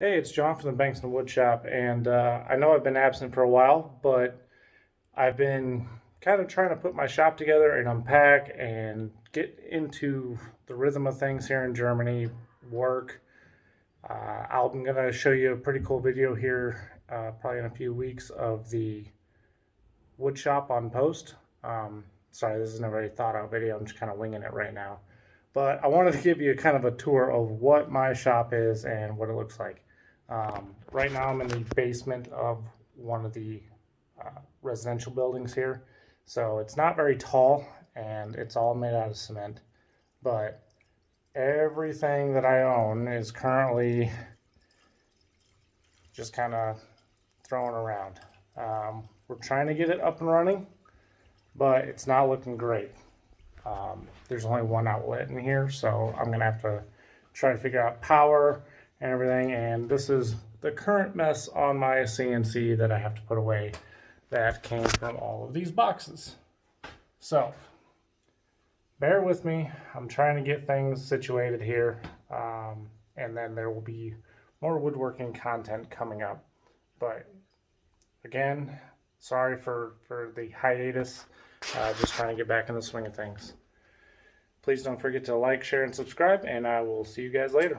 Hey, it's John from the Bankston Wood Shop, and I know I've been absent for a while, but I've been kind of trying to put my shop together and unpack and get into the rhythm of things here in Germany, work. I'm going to show you a pretty cool video here, probably in a few weeks, of the wood shop on post. Sorry, this isn't a very thought out video, I'm just kind of winging it right now. But I wanted to give you kind of a tour of what my shop is and what it looks like. Right now, I'm in the basement of one of the residential buildings here. So it's not very tall and it's all made out of cement. But everything that I own is currently just kind of thrown around. We're trying to get it up and running, but it's not looking great. There's only one outlet in here, so I'm gonna have to try to figure out power and everything. And this is the current mess on my CNC that I have to put away that came from all of these boxes. So bear with me. I'm trying to get things situated here, and then there will be more woodworking content coming up. But again, sorry for the hiatus. Just trying to get back in the swing of things. Please don't forget to like, share, and subscribe, and I will see you guys later.